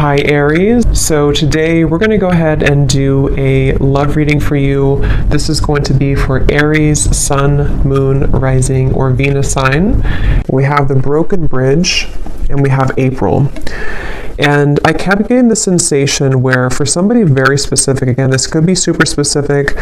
Hi Aries. So today we're going to go ahead and do a love reading for you. This is going to be for Aries, Sun, Moon, Rising, or Venus sign. We have the Broken Bridge and we have April. And I kept getting the sensation where for somebody very specific, again, this could be super specific,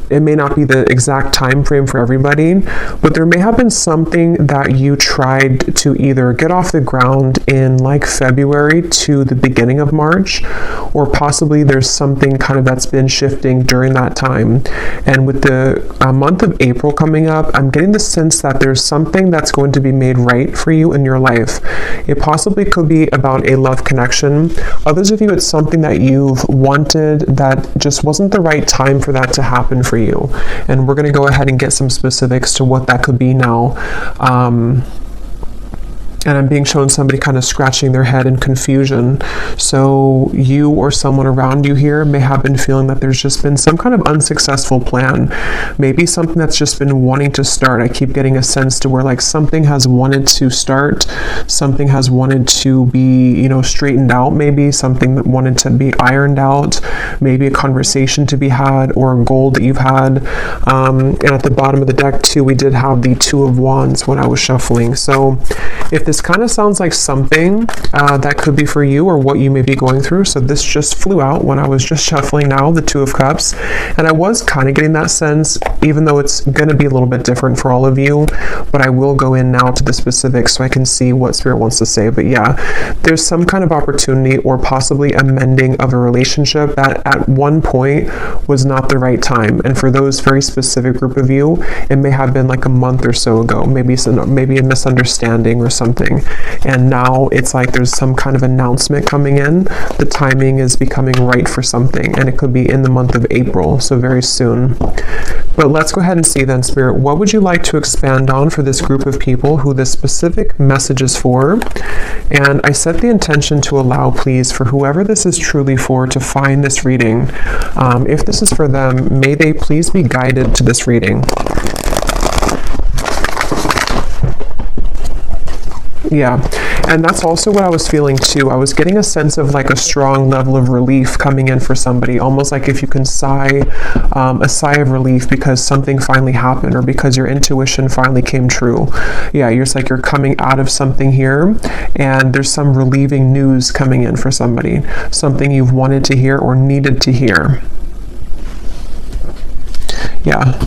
it may not be the exact time frame for everybody, but there may have been something that you tried to either get off the ground in like February to the beginning of March, or possibly there's something kind of that's been shifting during that time. And with the month of April coming up, I'm getting the sense that there's something that's going to be made right for you in your life. It possibly could be about a love connection. Others of you, it's something that you've wanted that just wasn't the right time for that to happen for you. And we're going to go ahead and get some specifics to what that could be now. And I'm being shown somebody kind of scratching their head in confusion. So you or someone around you here may have been feeling that there's just been some kind of unsuccessful plan. Maybe something that's just been wanting to start. I keep getting a sense to where like something has wanted to start, something has wanted to be, straightened out, maybe something that wanted to be ironed out, maybe a conversation to be had or a goal that you've had. And at the bottom of the deck too, we did have the Two of Wands when I was shuffling. So if this kind of sounds like something that could be for you or what you may be going through. So this just flew out when I was just shuffling now, the Two of Cups. And I was kind of getting that sense, even though it's going to be a little bit different for all of you, but I will go in now to the specifics so I can see what Spirit wants to say. But yeah, there's some kind of opportunity or possibly a mending of a relationship that at one point was not the right time. And for those very specific group of you, it may have been like a month or so ago, maybe a misunderstanding or something. And now it's like there's some kind of announcement coming in. The timing is becoming right for something, and it could be in the month of April, so very soon. But let's go ahead and see then, Spirit, what would you like to expand on for this group of people who this specific message is for? And I set the intention to allow, please, for whoever this is truly for to find this reading. If this is for them, may they please be guided to this reading. Yeah, and that's also what I was feeling too. I was getting a sense of like a strong level of relief coming in for somebody, almost like if you can sigh a sigh of relief because something finally happened or because your intuition finally came true. Yeah, you're coming out of something here and there's some relieving news coming in for somebody, something you've wanted to hear or needed to hear. Yeah.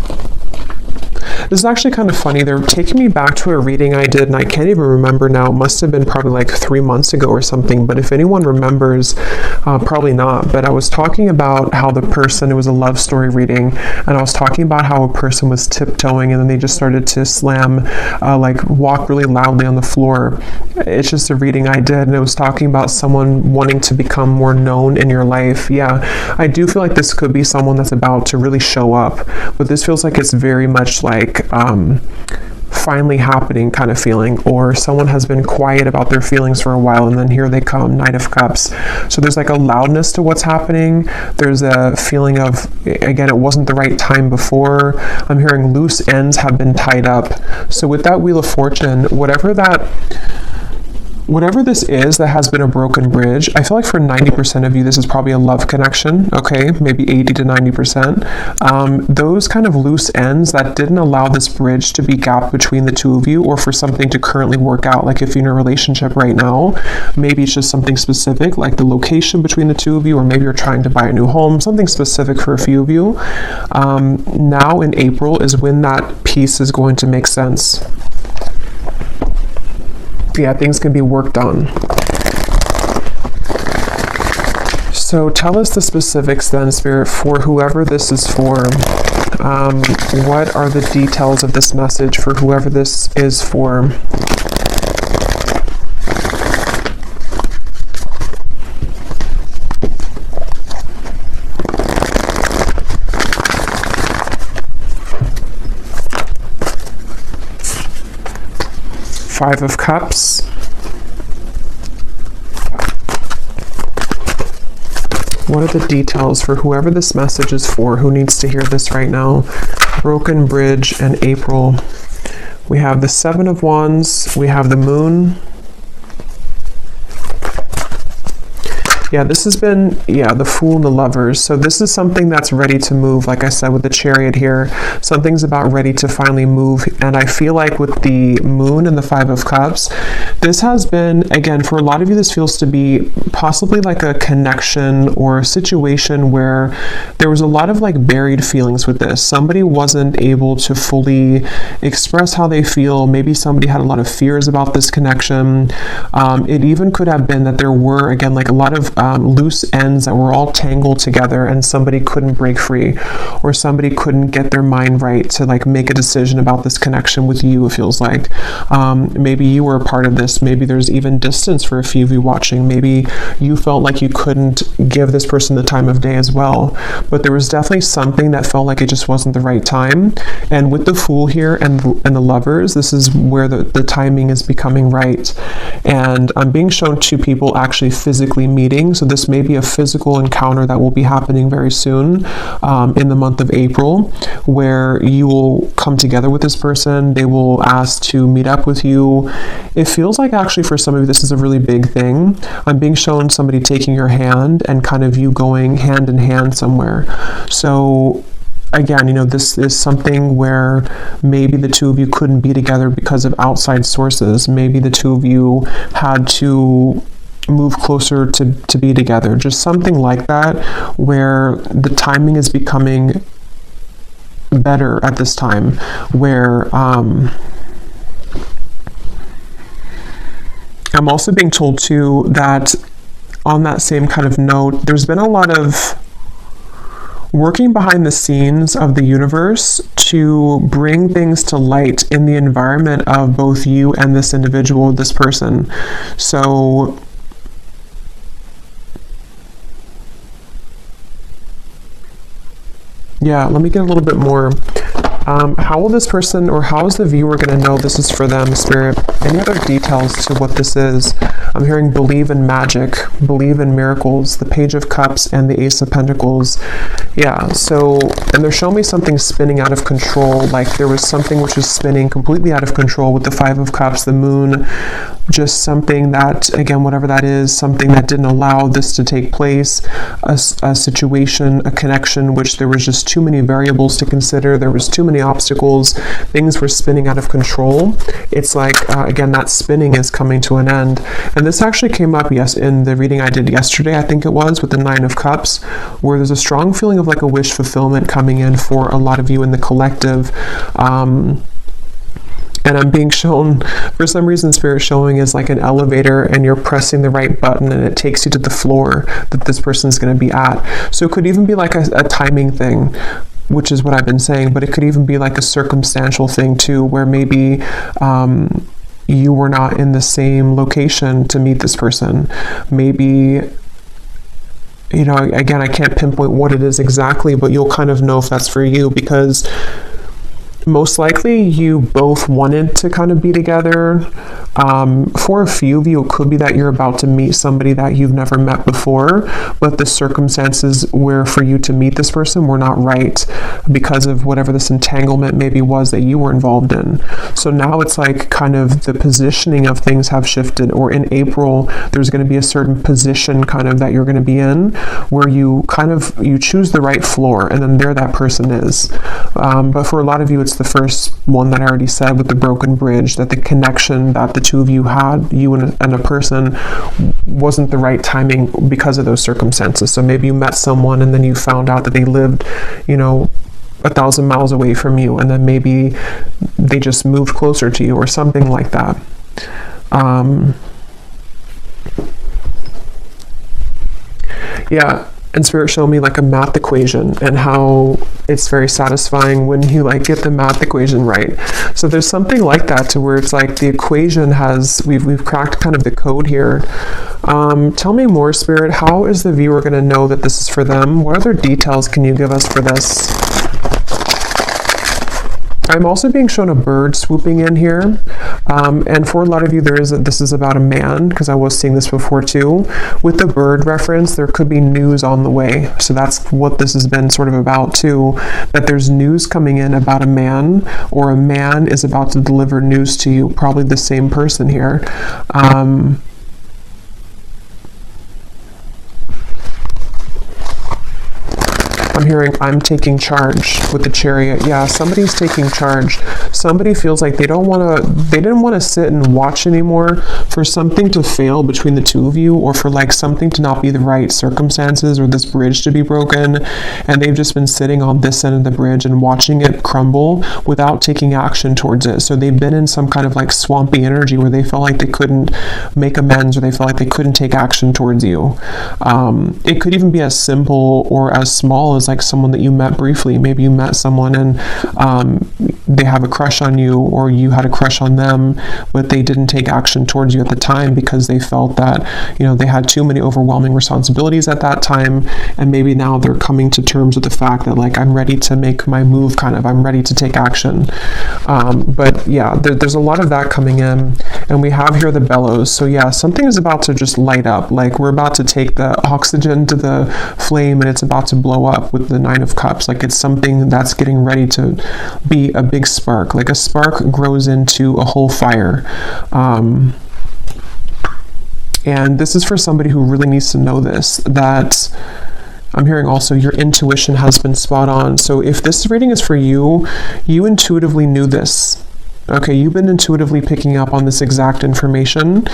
This is actually kind of funny. They're taking me back to a reading I did, and I can't even remember now. It must have been probably like 3 months ago or something, but if anyone remembers, probably not. But I was talking about how it was a love story reading, and I was talking about how a person was tiptoeing, and then they just started to slam, walk really loudly on the floor. It's just a reading I did, and it was talking about someone wanting to become more known in your life. Yeah, I do feel like this could be someone that's about to really show up, but this feels like it's very much like finally happening kind of feeling, or someone has been quiet about their feelings for a while and then here they come, Knight of Cups. So there's like a loudness to what's happening. There's a feeling of, again, it wasn't the right time before. I'm hearing loose ends have been tied up. So with that Wheel of Fortune, whatever this is that has been a broken bridge, I feel like for 90% of you, this is probably a love connection, okay? Maybe 80 to 90%. Those kind of loose ends that didn't allow this bridge to be gapped between the two of you or for something to currently work out. Like if you're in a relationship right now, maybe it's just something specific, like the location between the two of you, or maybe you're trying to buy a new home, something specific for a few of you. Now in April is when that piece is going to make sense. Yeah, things can be worked on. So tell us the specifics then, Spirit, for whoever this is for. What are the details of this message for whoever this is for? Five of Cups. What are the details for whoever this message is for, who needs to hear this right now? Broken Bridge and April. We have the Seven of Wands. We have the Moon. Yeah, this has been, the Fool and the Lovers. So this is something that's ready to move. Like I said, with the Chariot here, something's about ready to finally move. And I feel like with the Moon and the Five of Cups, this has been, again, for a lot of you, this feels to be possibly like a connection or a situation where there was a lot of like buried feelings with this. Somebody wasn't able to fully express how they feel. Maybe somebody had a lot of fears about this connection. It even could have been that there were, again, like a lot of loose ends that were all tangled together and somebody couldn't break free, or somebody couldn't get their mind right to like make a decision about this connection with you, it feels like. Maybe you were a part of this. Maybe there's even distance for a few of you watching. Maybe you felt like you couldn't give this person the time of day as well. But there was definitely something that felt like it just wasn't the right time. And with the Fool here and the Lovers, this is where the timing is becoming right. And I'm being shown two people actually physically meeting. So this may be a physical encounter that will be happening very soon in the month of April, where you will come together with this person. They will ask to meet up with you. It feels like actually for some of you, this is a really big thing. I'm being shown somebody taking your hand and kind of you going hand in hand somewhere. So again, this is something where maybe the two of you couldn't be together because of outside sources. Maybe the two of you had to move closer to be together. Just something like that, where the timing is becoming better at this time, where I'm also being told too that on that same kind of note, there's been a lot of working behind the scenes of the universe to bring things to light in the environment of both you and this individual, this person. So yeah, let me get a little bit more. How will this person, or how is the viewer going to know this is for them, Spirit? Any other details to what this is? I'm hearing believe in magic, believe in miracles, the Page of Cups and the Ace of Pentacles. Yeah, so, and they're showing me something spinning out of control, like there was something which was spinning completely out of control with the Five of Cups, the Moon, just something that, again, whatever that is, something that didn't allow this to take place, a situation, a connection, which there was just too many variables to consider, there was too many obstacles, things were spinning out of control. It's like, again, that spinning is coming to an end. And this actually came up, yes, in the reading I did yesterday, I think it was, with the Nine of Cups, where there's a strong feeling of like a wish fulfillment coming in for a lot of you in the collective. And I'm being shown, for some reason, Spirit showing is like an elevator and you're pressing the right button and it takes you to the floor that this person's going to be at. So it could even be like a timing thing, which is what I've been saying, but it could even be like a circumstantial thing too, where maybe you were not in the same location to meet this person. Maybe, again, I can't pinpoint what it is exactly, but you'll kind of know if that's for you, because most likely you both wanted to kind of be together. For a few of you, it could be that you're about to meet somebody that you've never met before, but the circumstances where for you to meet this person were not right because of whatever this entanglement maybe was that you were involved in. So now it's like kind of the positioning of things have shifted, or in April, there's going to be a certain position kind of that you're going to be in where you choose the right floor and then there that person is. But for a lot of you, it's the first one that I already said with the broken bridge, that the connection that the two of you had, you and a person, wasn't the right timing because of those circumstances. So maybe you met someone and then you found out that they lived, 1,000 miles away from you, and then maybe they just moved closer to you or something like that. Yeah. And Spirit showed me like a math equation and how it's very satisfying when you like get the math equation right. So there's something like that to where it's like the equation we've cracked kind of the code here. Tell me more, Spirit. How is the viewer going to know that this is for them? What other details can you give us for this? I'm also being shown a bird swooping in here. And for a lot of you, this is about a man, because I was seeing this before too. With the bird reference, there could be news on the way. So that's what this has been sort of about too, that there's news coming in about a man, or a man is about to deliver news to you, probably the same person here. I'm hearing I'm taking charge with the Chariot. Yeah, somebody's taking charge. Somebody feels like they didn't want to sit and watch anymore for something to fail between the two of you, or for like something to not be the right circumstances, or this bridge to be broken, and they've just been sitting on this end of the bridge and watching it crumble without taking action towards it. So they've been in some kind of like swampy energy where they felt like they couldn't make amends, or they felt like they couldn't take action towards you. It could even be as simple or as small as like someone that you met briefly. Maybe you met someone and they have a crush on you, or you had a crush on them, but they didn't take action towards you at the time because they felt that, you know, they had too many overwhelming responsibilities at that time, and maybe now they're coming to terms with the fact that like, I'm ready to make my move, kind of, I'm ready to take action. But yeah, there's a lot of that coming in, and we have here the bellows. So yeah, something is about to just light up, like we're about to take the oxygen to the flame and it's about to blow up with the Nine of Cups. Like it's something that's getting ready to be a big spark. Like a spark grows into a whole fire. And this is for somebody who really needs to know this, that I'm hearing also your intuition has been spot on. So if this reading is for you, you intuitively knew this. Okay, you've been intuitively picking up on this exact information.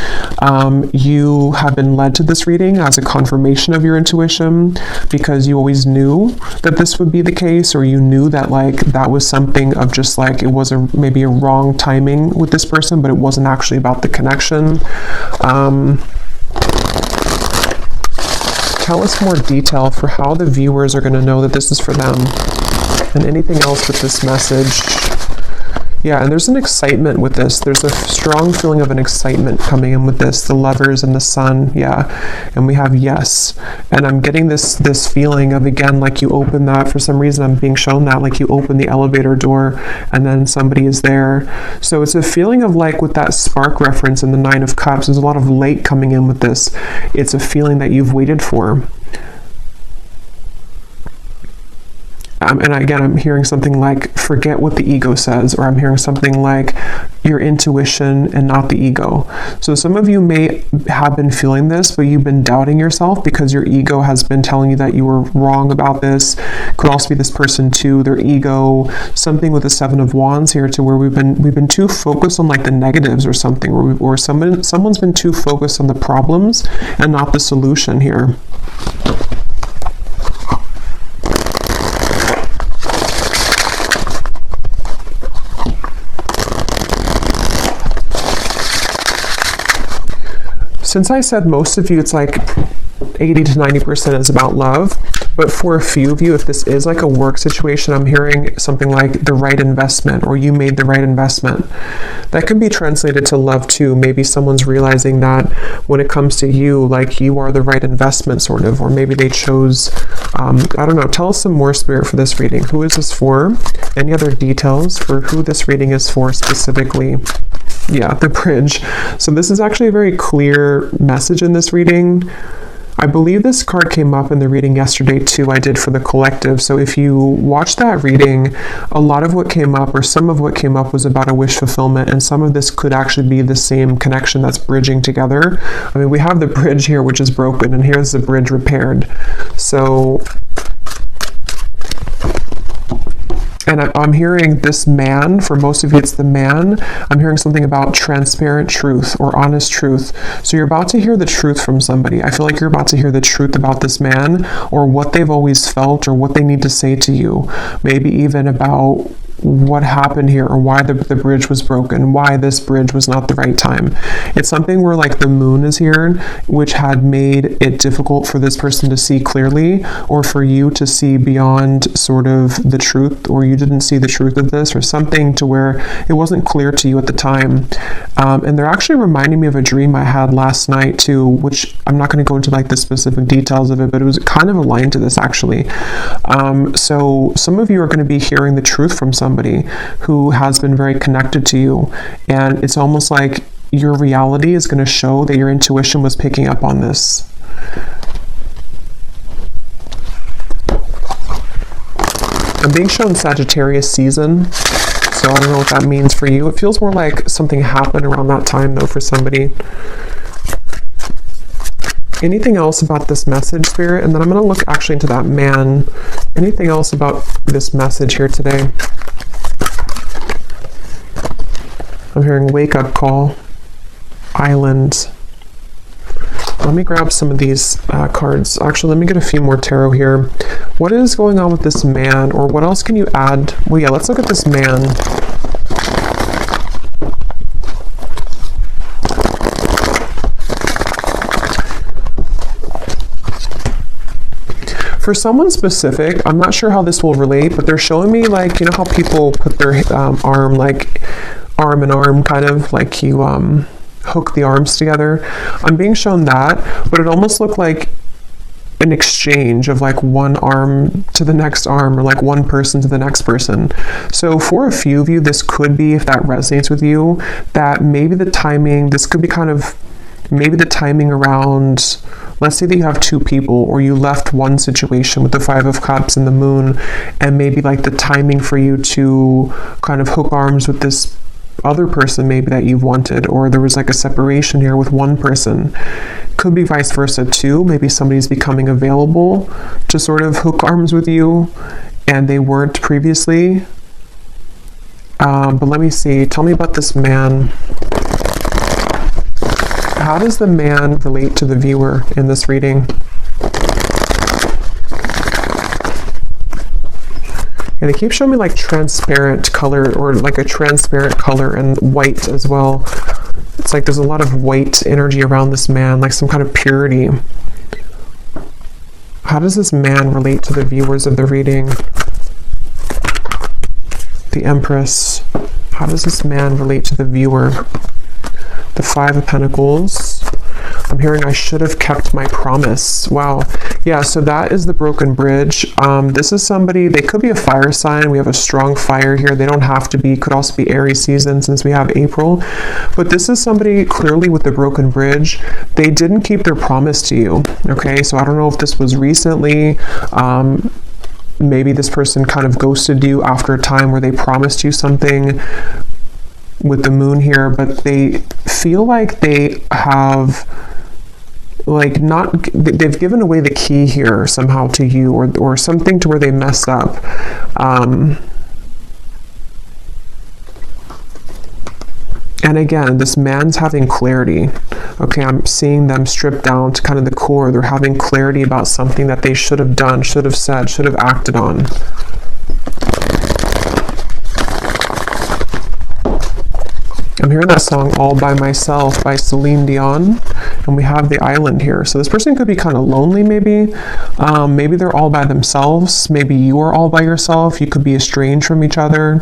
You have been led to this reading as a confirmation of your intuition, because you always knew that this would be the case, or you knew that like that was something of just like, it was maybe a wrong timing with this person, but it wasn't actually about the connection. Tell us more detail for how the viewers are going to know that this is for them, and anything else with this message. Yeah, and there's an excitement with this. There's a strong feeling of an excitement coming in with this. The Lovers and the Sun, yeah. And we have yes. And I'm getting this feeling of, again, like you open that, for some reason I'm being shown that, like you open the elevator door and then somebody is there. So it's a feeling of like, with that spark reference in the Nine of Cups, there's a lot of light coming in with this. It's a feeling that you've waited for. And again, I'm hearing something like, forget what the ego says, or I'm hearing something like your intuition and not the ego. So some of you may have been feeling this, but you've been doubting yourself because your ego has been telling you that you were wrong about this. Could also be this person too, their ego, something with the Seven of Wands here, to where we've been too focused on like the negatives or something, or someone's been too focused on the problems and not the solution here. Since I said most of you, it's like 80 to 90% is about love, but for a few of you, if this is like a work situation, I'm hearing something like the right investment, or you made the right investment. That can be translated to love too. Maybe someone's realizing that when it comes to you, like you are the right investment, sort of, or maybe they chose, I don't know. Tell us some more, Spirit, for this reading. Who is this for? Any other details for who this reading is for specifically? Yeah, the bridge. So this is actually a very clear message in this reading. I believe this card came up in the reading yesterday too, I did for the collective. So if you watch that reading, a lot of what came up, or some of what came up, was about a wish fulfillment, and some of this could actually be the same connection that's bridging together. I mean, we have the bridge here, which is broken, and here's the bridge repaired. So, and I'm hearing this man, for most of you it's the man. I'm hearing something about transparent truth or honest truth. So you're about to hear the truth from somebody. I feel like you're about to hear the truth about this man, or what they've always felt, or what they need to say to you. Maybe even about what happened here, or why the bridge was broken, why this bridge was not the right time. It's something where like the moon is here, which had made it difficult for this person to see clearly, or for you to see beyond sort of the truth, or you didn't see the truth of this, or something to where it wasn't clear to you at the time. And they're actually reminding me of a dream I had last night too, which I'm not going to go into like the specific details of it, but it was kind of aligned to this actually. So some of you are going to be hearing the truth from somebody who has been very connected to you, and it's almost like your reality is going to show that your intuition was picking up on this. I'm being shown Sagittarius season, so I don't know what that means for you. It feels more like something happened around that time though for somebody. Anything else about this message, Spirit? And then I'm going to look actually into that man. Anything else about this message here today? I'm hearing wake up call, island. Let me grab some of these cards. Actually, let me get a few more tarot here. What is going on with this man, or what else can you add? Well, yeah, let's look at this man. For someone specific, I'm not sure how this will relate, but they're showing me, like, you know how people put their arm, like arm in arm, kind of like you hook the arms together. I'm being shown that, but it almost looked like an exchange of like one arm to the next arm, or like one person to the next person. So for a few of you, this could be, if that resonates with you, that maybe the timing, this could be kind of maybe the timing around, let's say that you have two people, or you left one situation with the Five of Cups and the Moon, and maybe like the timing for you to kind of hook arms with this other person maybe that you've wanted, or there was like a separation here with one person. Could be vice versa too. Maybe somebody's becoming available to sort of hook arms with you and they weren't previously. But let me see. Tell me about this man. How does the man relate to the viewer in this reading? And they keep showing me like transparent color, or like a transparent color, and white as well. It's like there's a lot of white energy around this man, like some kind of purity. How does this man relate to the viewers of the reading? The Empress. How does this man relate to the viewer? The Five of Pentacles. I'm hearing I should have kept my promise. Wow. Yeah, so that is the broken bridge. This is somebody, they could be a fire sign. We have a strong fire here. They don't have to be, could also be Aries season since we have April. But this is somebody clearly with the broken bridge. They didn't keep their promise to you. Okay, so I don't know if this was recently. Maybe this person kind of ghosted you after a time where they promised you something with the Moon here, but they feel like they have like not, they've given away the key here somehow to you, or something to where they messed up. And again, this man's having clarity. Okay, I'm seeing them stripped down to kind of the core. They're having clarity about something that they should have done, should have said, should have acted on. I'm hearing that song All By Myself by Celine Dion, and we have the island here. So this person could be kind of lonely maybe. Maybe they're all by themselves. Maybe you are all by yourself. You could be estranged from each other.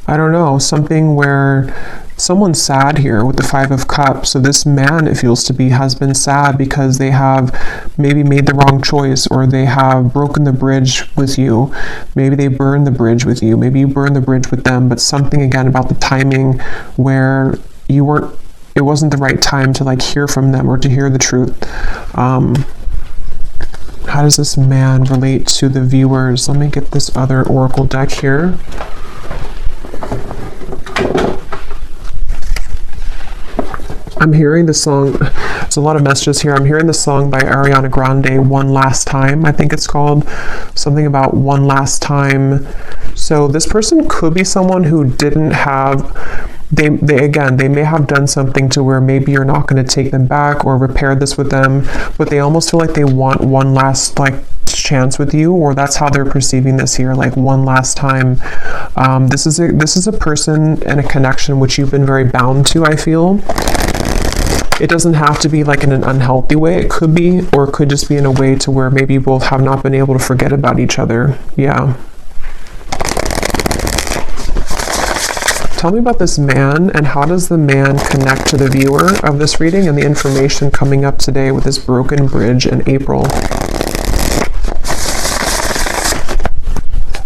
I don't know, something where someone's sad here with the Five of Cups. So this man, it feels to be, has been sad because they have maybe made the wrong choice, or they have broken the bridge with you. Maybe they burned the bridge with you. Maybe you burned the bridge with them, but something again about the timing where you weren't, it wasn't the right time to like hear from them or to hear the truth. How does this man relate to the viewers? Let me get this other oracle deck here. I'm hearing the song, there's a lot of messages here. I'm hearing the song by Ariana Grande, One Last Time, I think it's called. Something about one last time. So this person could be someone who didn't have, they may have done something to where maybe you're not going to take them back or repair this with them, but they almost feel like they want one last like chance with you, or that's how they're perceiving this here, like one last time. This is a person and a connection which you've been very bound to, I feel. It doesn't have to be like in an unhealthy way. It could be, or it could just be in a way to where maybe you both have not been able to forget about each other. Yeah. Tell me about this man, and how does the man connect to the viewer of this reading and the information coming up today with this broken bridge in April?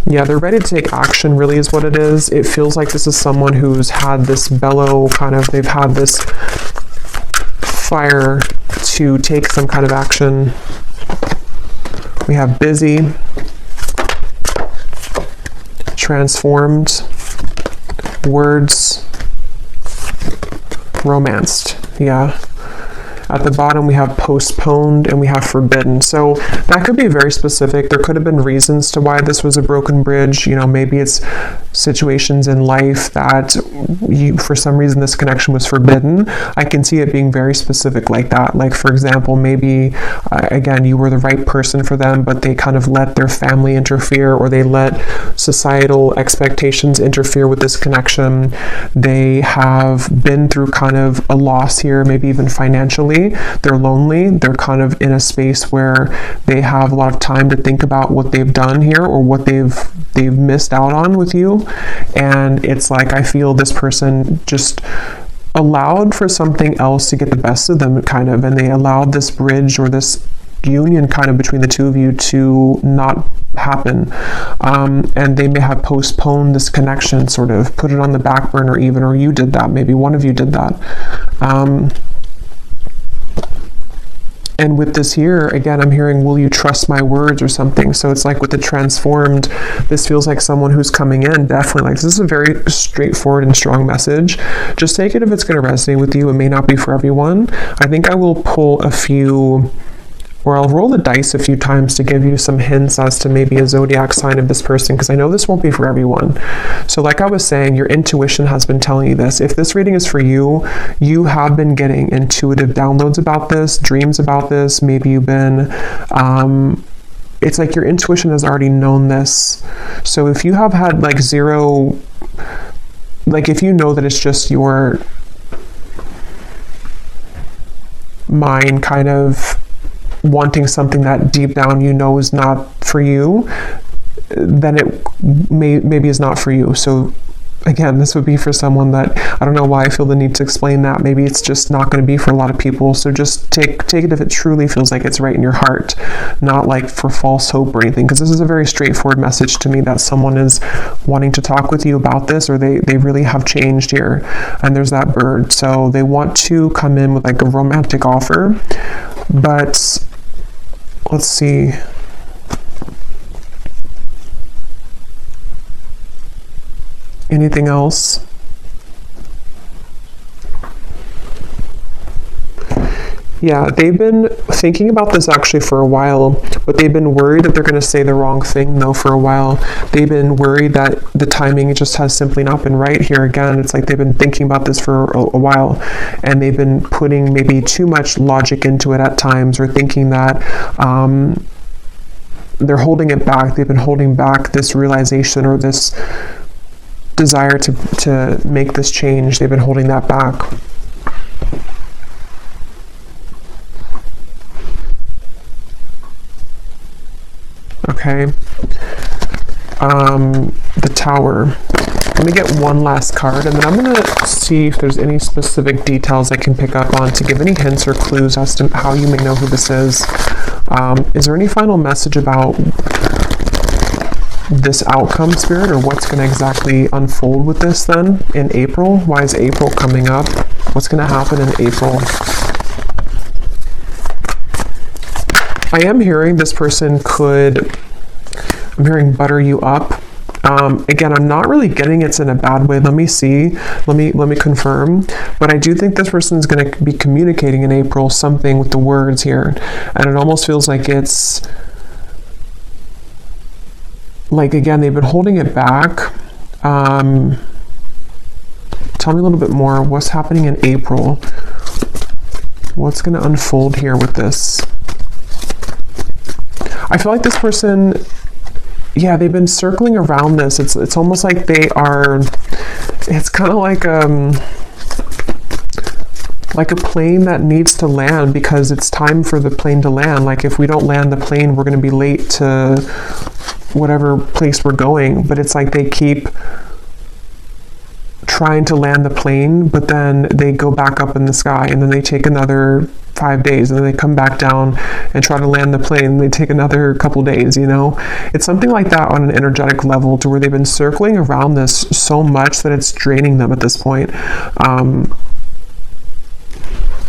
Yeah, they're ready to take action, really is what it is. It feels like this is someone who's had this bellow kind of, they've had this fire to take some kind of action. We have busy, transformed, words, romanced. Yeah. At the bottom, we have postponed and we have forbidden. So that could be very specific. There could have been reasons to why this was a broken bridge. You know, maybe it's situations in life that for some reason this connection was forbidden. I can see it being very specific like that. Like, for example, maybe, again, you were the right person for them, but they kind of let their family interfere, or they let societal expectations interfere with this connection. They have been through kind of a loss here, maybe even financially. They're lonely. They're kind of in a space where they have a lot of time to think about what they've done here, or what they've missed out on with you. And it's like, I feel this person just allowed for something else to get the best of them, kind of, and they allowed this bridge or this union kind of between the two of you to not happen. And they may have postponed this connection, sort of put it on the back burner even, or you did that. Maybe one of you did that. And with this here, again, I'm hearing, will you trust my words or something? So it's like with the transformed, this feels like someone who's coming in, definitely. Like, this is a very straightforward and strong message. Just take it if it's going to resonate with you. It may not be for everyone. I think I will pull a few, or I'll roll the dice a few times to give you some hints as to maybe a zodiac sign of this person, because I know this won't be for everyone. So like I was saying, your intuition has been telling you this. If this reading is for you, you have been getting intuitive downloads about this, dreams about this. Maybe you've been, it's like your intuition has already known this. So if you have had like zero, like if you know that it's just your mind kind of wanting something that deep down you know is not for you, then it maybe is not for you. So again, this would be for someone that, I don't know why I feel the need to explain that. Maybe it's just not going to be for a lot of people. So just take it if it truly feels like it's right in your heart, not like for false hope or anything, because this is a very straightforward message to me that someone is wanting to talk with you about this, or they really have changed here. And there's that bird. So they want to come in with like a romantic offer, but let's see. Anything else? Yeah, they've been thinking about this actually for a while, but they've been worried that they're going to say the wrong thing though for a while. They've been worried that the timing just has simply not been right here. Again, it's like they've been thinking about this for a while, and they've been putting maybe too much logic into it at times, or thinking that they're holding it back. They've been holding back this realization or this desire to make this change. They've been holding that back. Okay. The Tower. Let me get one last card, and then I'm going to see if there's any specific details I can pick up on to give any hints or clues as to how you may know who this is. Is there any final message about this outcome, Spirit, or what's going to exactly unfold with this then in April? Why is April coming up? What's going to happen in April? I am hearing this person could, I'm hearing butter you up. Again, I'm not really getting it's in a bad way. Let me see. Let me confirm. But I do think this person is going to be communicating in April something with the words here. And it almost feels like it's like, again, they've been holding it back. Tell me a little bit more. What's happening in April? What's going to unfold here with this? I feel like this person, yeah, they've been circling around this. It's almost like they are, it's kind of like a plane that needs to land because it's time for the plane to land. Like, if we don't land the plane, we're going to be late to whatever place we're going. But it's like they keep trying to land the plane, but then they go back up in the sky, and then they take another 5 days, and then they come back down and try to land the plane, and they take another couple days, you know? It's something like that on an energetic level, to where they've been circling around this so much that it's draining them at this point.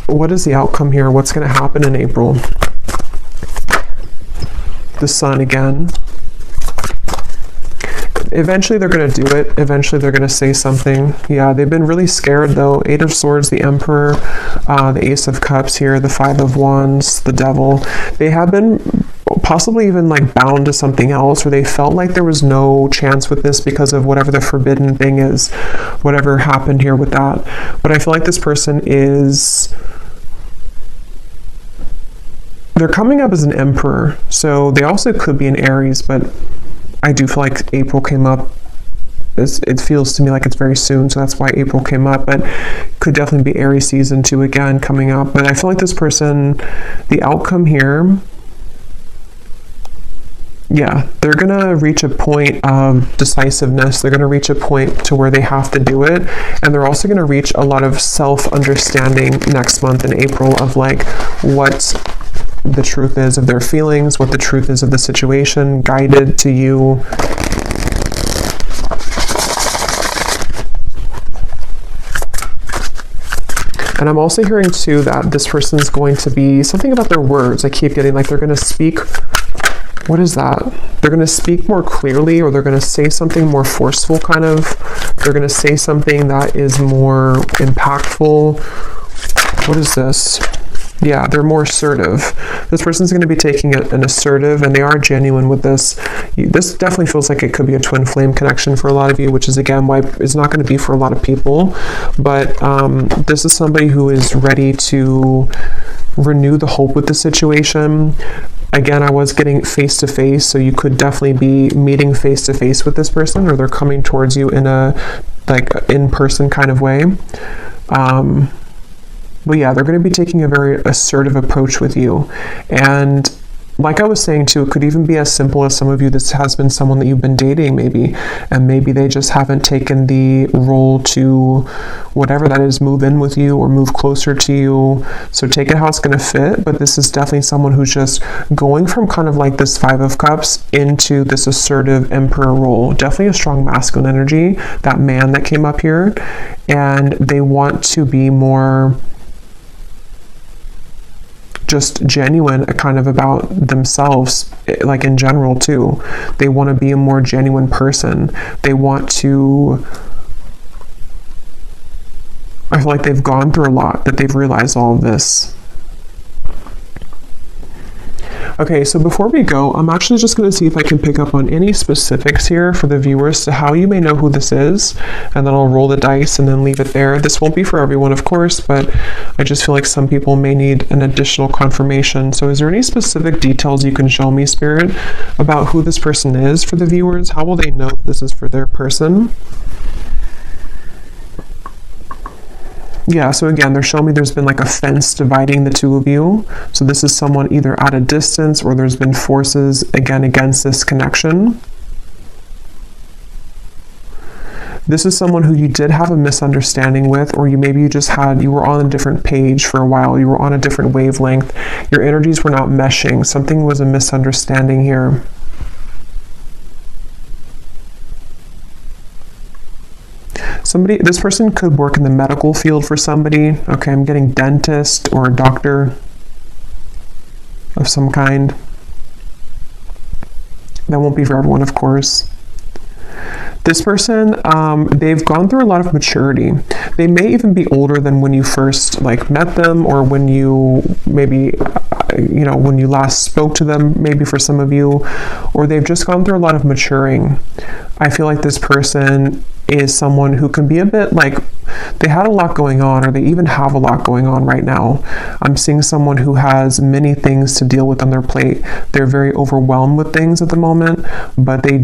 What is the outcome here? What's going to happen in April? The Sun again. Eventually they're going to do it. Eventually they're going to say something. Yeah, they've been really scared though. Eight of Swords, the Emperor, the Ace of Cups here, the Five of Wands, the Devil. They have been possibly even like bound to something else, or they felt like there was no chance with this because of whatever the forbidden thing is, whatever happened here with that. But I feel like this person is... they're coming up as an Emperor, so they also could be an Aries, but I do feel like April came up. It feels to me like it's very soon, so that's why April came up, but could definitely be Aries season 2 again coming up. But I feel like this person, the outcome here, yeah, they're going to reach a point of decisiveness. They're going to reach a point to where they have to do it. And they're also going to reach a lot of self-understanding next month in April of like what the truth is of their feelings, what the truth is of the situation, guided to you. And I'm also hearing too that this person's going to be something about their words. I keep getting like they're going to speak. What is that? They're going to speak more clearly, or they're going to say something more forceful, kind of. They're going to say something that is more impactful. What is this? Yeah, they're more assertive. This person's going to be taking an assertive, and they are genuine with this. This definitely feels like it could be a twin flame connection for a lot of you, which is again why it's not going to be for a lot of people. But this is somebody who is ready to renew the hope with the situation. Again, I was getting face-to-face, so you could definitely be meeting face-to-face with this person, or they're coming towards you in a like in-person kind of way. But yeah, they're going to be taking a very assertive approach with you. And like I was saying too, it could even be as simple as some of you, this has been someone that you've been dating maybe, and maybe they just haven't taken the role to whatever that is, move in with you or move closer to you. So take it how it's going to fit, but this is definitely someone who's just going from kind of like this Five of Cups into this assertive Emperor role. Definitely a strong masculine energy, that man that came up here, and they want to be more just genuine kind of about themselves, like in general too. They want to be a more genuine person. They want to, I feel like they've gone through a lot, that they've realized all of this. Okay, so before we go, I'm actually just going to see if I can pick up on any specifics here for the viewers to how you may know who this is, and then I'll roll the dice and then leave it there. This won't be for everyone, of course, but I just feel like some people may need an additional confirmation. So is there any specific details you can show me, Spirit, about who this person is for the viewers? How will they know this is for their person? Yeah, so again, they're showing me there's been like a fence dividing the two of you. So this is someone either at a distance, or there's been forces, again, against this connection. This is someone who you did have a misunderstanding with, or you were on a different page for a while. You were on a different wavelength. Your energies were not meshing. Something was a misunderstanding here. This person could work in the medical field for somebody. Okay, I'm getting dentist or a doctor of some kind. That won't be for everyone, of course. This person, they've gone through a lot of maturity. They may even be older than when you first met them, or when you maybe, when you last spoke to them, maybe for some of you, or they've just gone through a lot of maturing. I feel like this person is someone who can be a bit they had a lot going on, or they even have a lot going on right now. I'm seeing someone who has many things to deal with on their plate. They're very overwhelmed with things at the moment, but they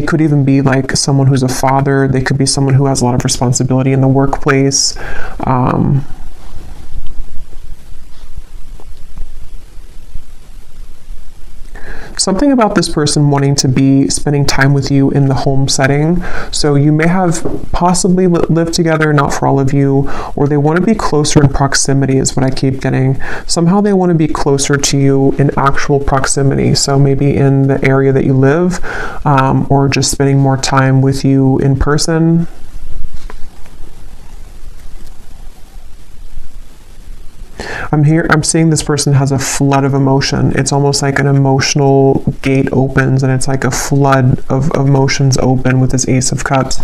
could even be like someone who's a father. They could be someone who has a lot of responsibility in the workplace. Something about this person wanting to be spending time with you in the home setting. So you may have possibly lived together, not for all of you, or they want to be closer in proximity is what I keep getting. Somehow they want to be closer to you in actual proximity. So maybe in the area that you live, or just spending more time with you in person. I'm seeing this person has a flood of emotion. It's almost like an emotional gate opens and it's like a flood of emotions open with this Ace of Cups.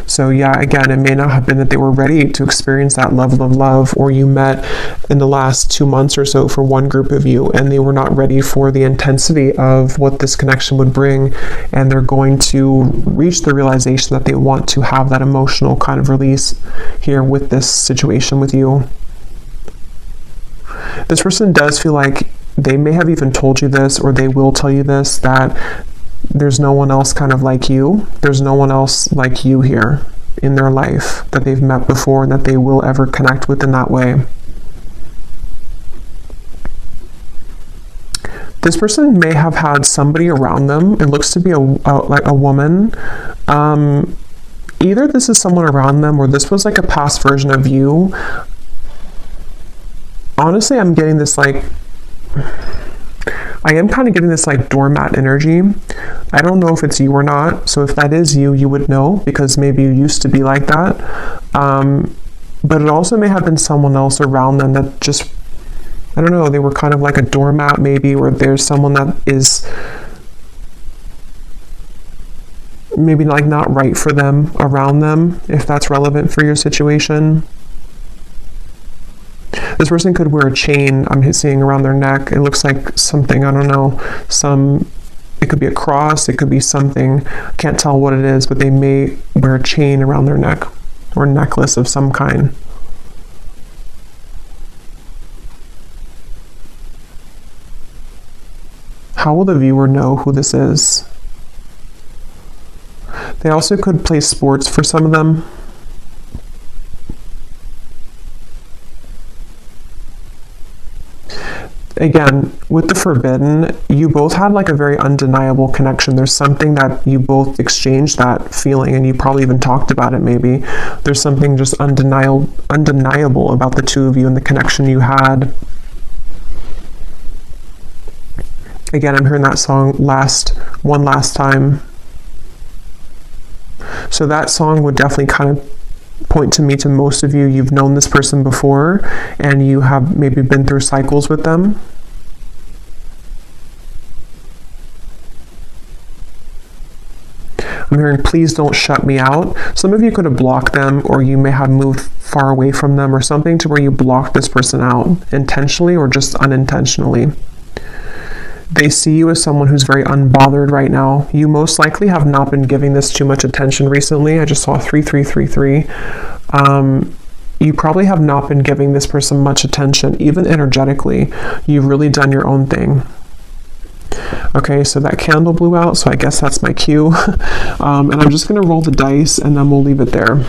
So yeah, again, it may not have been that they were ready to experience that level of love, or you met in the last 2 months or so for one group of you and they were not ready for the intensity of what this connection would bring, and they're going to reach the realization that they want to have that emotional kind of release here with this situation with you. This person does feel like they may have even told you this, or they will tell you this, that there's no one else kind of like you. There's no one else like you here in their life that they've met before and that they will ever connect with in that way. This person may have had somebody around them. It looks to be like a woman. Either this is someone around them or this was like a past version of you. Honestly, I'm getting this like, I am kind of getting this like doormat energy. I don't know if it's you or not. So if that is you, you would know because maybe you used to be like that. But it also may have been someone else around them that just, I don't know, they were kind of like a doormat maybe, or there's someone that is maybe like not right for them around them, if that's relevant for your situation. This person could wear a chain, I'm seeing, around their neck. It looks like something, I don't know, it could be a cross, it could be something, I can't tell what it is, but they may wear a chain around their neck or necklace of some kind. How will the viewer know who this is? They also could play sports for some of them. Again, with the Forbidden, you both had like a very undeniable connection. There's something that you both exchanged that feeling, and you probably even talked about it maybe. There's something just undeniable about the two of you and the connection you had. Again, I'm hearing that song One Last Time. So that song would definitely kind of point to me to most of you. You've known this person before and you have maybe been through cycles with them. I'm hearing, please don't shut me out. Some of you could have blocked them, or you may have moved far away from them or something to where you blocked this person out intentionally or just unintentionally. They see you as someone who's very unbothered right now. You most likely have not been giving this too much attention recently. I just saw 3333. You probably have not been giving this person much attention, even energetically. You've really done your own thing. Okay, so that candle blew out, so I guess that's my cue. And I'm just going to roll the dice and then we'll leave it there.